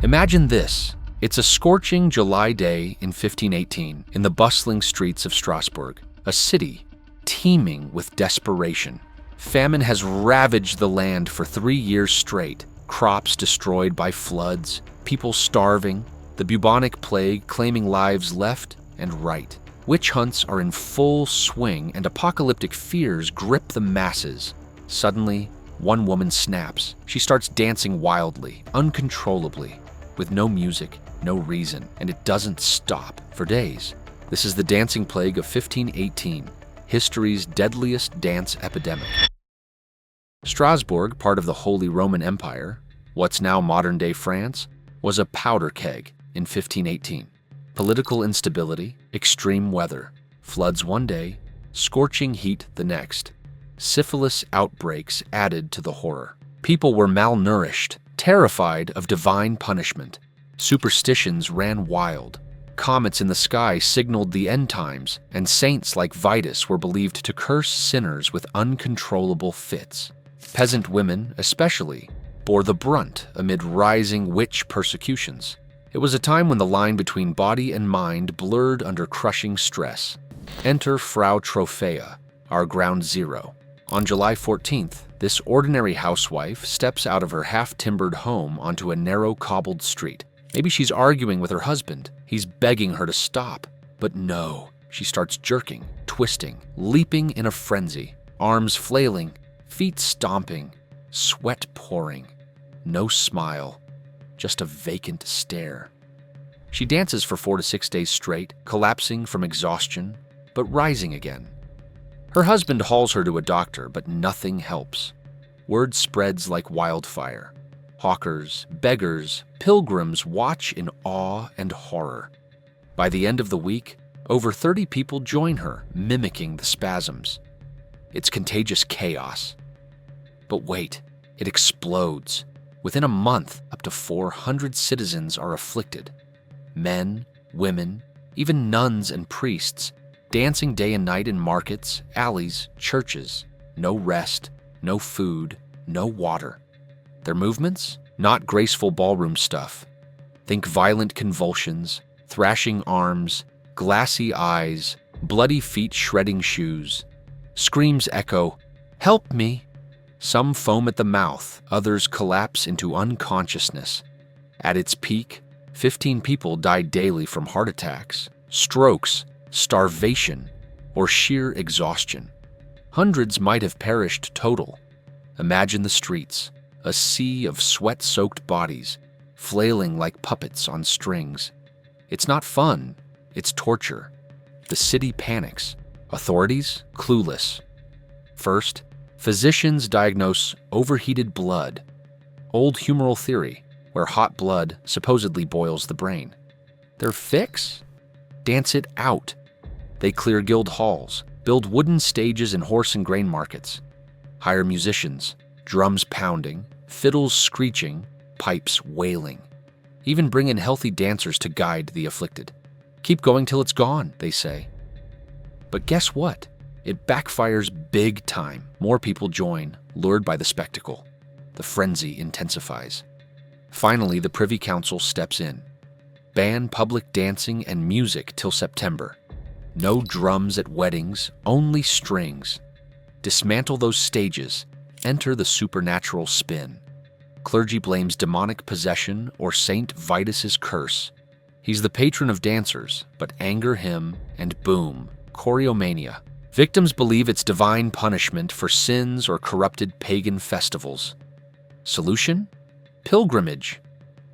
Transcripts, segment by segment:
Imagine this. It's a scorching July day in 1518 in the bustling streets of Strasbourg, a city teeming with desperation. Famine has ravaged the land for 3 years straight, crops destroyed by floods, people starving, the bubonic plague claiming lives left and right. Witch hunts are in full swing and apocalyptic fears grip the masses. Suddenly, one woman snaps. She starts dancing wildly, uncontrollably, with no music, no reason, and it doesn't stop for days. This is the dancing plague of 1518, history's deadliest dance epidemic. Strasbourg, part of the Holy Roman Empire, what's now modern-day France, was a powder keg in 1518. Political instability, extreme weather, floods one day, scorching heat the next. Syphilis outbreaks added to the horror. People were malnourished, terrified of divine punishment. Superstitions ran wild. Comets in the sky signaled the end times, and saints like Vitus were believed to curse sinners with uncontrollable fits. Peasant women, especially, bore the brunt amid rising witch persecutions. It was a time when the line between body and mind blurred under crushing stress. Enter Frau Trophäa, our ground zero. On July 14th, this ordinary housewife steps out of her half-timbered home onto a narrow cobbled street. Maybe she's arguing with her husband. He's begging her to stop. But no, she starts jerking, twisting, leaping in a frenzy, arms flailing, feet stomping, sweat pouring. No smile, just a vacant stare. She dances for 4 to 6 days straight, collapsing from exhaustion, but rising again. Her husband hauls her to a doctor, but nothing helps. Word spreads like wildfire. Hawkers, beggars, pilgrims watch in awe and horror. By the end of the week, over 30 people join her, mimicking the spasms. It's contagious chaos. But wait, it explodes. Within a month, up to 400 citizens are afflicted. Men, women, even nuns and priests, dancing day and night in markets, alleys, churches. No rest, no food, no water. Their movements? Not graceful ballroom stuff. Think violent convulsions, thrashing arms, glassy eyes, bloody feet shredding shoes. Screams echo, "Help me!" Some foam at the mouth, others collapse into unconsciousness. At its peak, 15 people died daily from heart attacks, strokes, starvation, or sheer exhaustion. Hundreds might have perished total. Imagine the streets, a sea of sweat-soaked bodies, flailing like puppets on strings. It's not fun, it's torture. The city panics. Authorities, clueless. First, physicians diagnose overheated blood, old humoral theory, where hot blood supposedly boils the brain. Their fix? Dance it out. They clear guild halls, build wooden stages in horse and grain markets, hire musicians, drums pounding, fiddles screeching, pipes wailing. Even bring in healthy dancers to guide the afflicted. Keep going till it's gone, they say. But guess what? It backfires big time. More people join, lured by the spectacle. The frenzy intensifies. Finally, the Privy Council steps in. Ban public dancing and music till September. No drums at weddings, only strings. Dismantle those stages. Enter the supernatural spin. Clergy blames demonic possession or Saint Vitus's curse. He's the patron of dancers, but anger him and boom, choreomania. Victims believe it's divine punishment for sins or corrupted pagan festivals. Solution? Pilgrimage.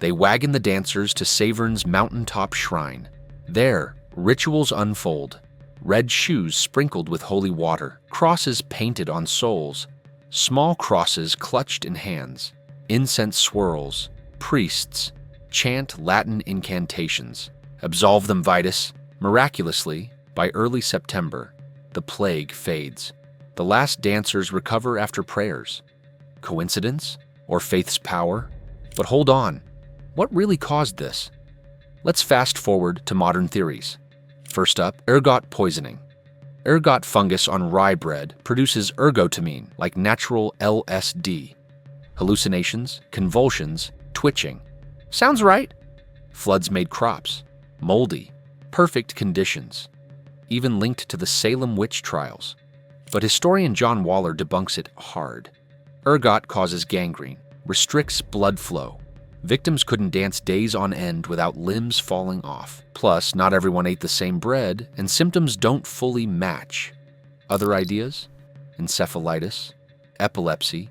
They wagon the dancers to Savern's mountaintop shrine. There, rituals unfold. Red shoes sprinkled with holy water, crosses painted on soles, small crosses clutched in hands. Incense swirls, priests chant Latin incantations. Absolve them, Vitus. Miraculously, by early September, the plague fades. The last dancers recover after prayers. Coincidence? Or faith's power? But hold on. What really caused this? Let's fast forward to modern theories. First up, ergot poisoning. Ergot fungus on rye bread produces ergotamine, like natural LSD. Hallucinations, convulsions, twitching. Sounds right. Floods made crops moldy, perfect conditions, even linked to the Salem witch trials. But historian John Waller debunks it hard. Ergot causes gangrene, restricts blood flow. Victims couldn't dance days on end without limbs falling off. Plus, not everyone ate the same bread, and symptoms don't fully match. Other ideas? Encephalitis, epilepsy,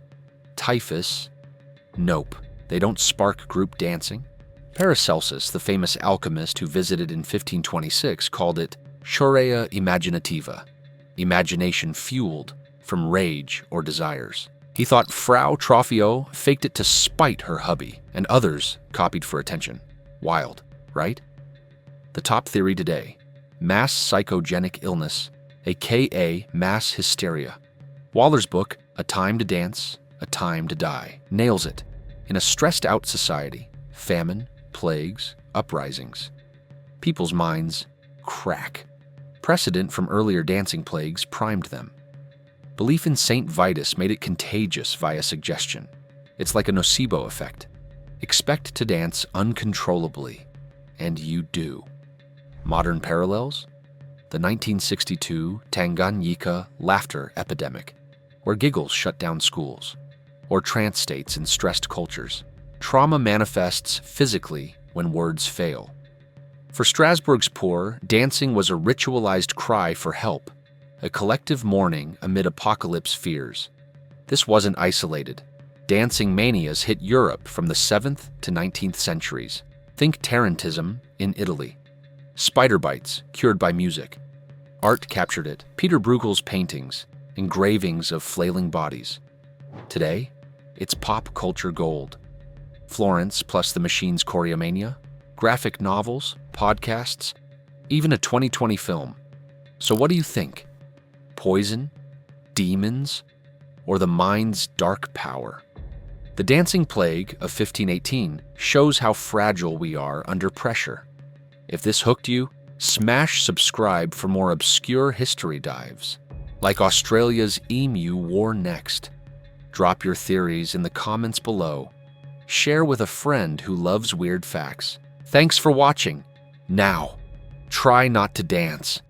typhus? Nope, they don't spark group dancing. Paracelsus, the famous alchemist who visited in 1526, called it chorea imaginativa, imagination fueled from rage or desires. He thought Frau Troffio faked it to spite her hubby, and others copied for attention. Wild, right? The top theory today: mass psychogenic illness, aka mass hysteria. Waller's book, A Time to Dance, A Time to Die, nails it. In a stressed-out society, famine, plagues, uprisings, people's minds crack. Precedent from earlier dancing plagues primed them. Belief in Saint Vitus made it contagious via suggestion. It's like a nocebo effect. Expect to dance uncontrollably, and you do. Modern parallels? The 1962 Tanganyika laughter epidemic, where giggles shut down schools, or trance states in stressed cultures. Trauma manifests physically when words fail. For Strasbourg's poor, dancing was a ritualized cry for help, a collective mourning amid apocalypse fears. This wasn't isolated. Dancing manias hit Europe from the 7th to 19th centuries. Think Tarantism in Italy. Spider bites cured by music. Art captured it. Peter Bruegel's paintings, engravings of flailing bodies. Today, it's pop culture gold. Florence plus the Machine's choreomania, graphic novels, podcasts, even a 2020 film. So what do you think? Poison? Demons? Or the mind's dark power? The Dancing Plague of 1518 shows how fragile we are under pressure. If this hooked you, smash subscribe for more obscure history dives, like Australia's emu war next. Drop your theories in the comments below. Share with a friend who loves weird facts. Thanks for watching. Now, try not to dance.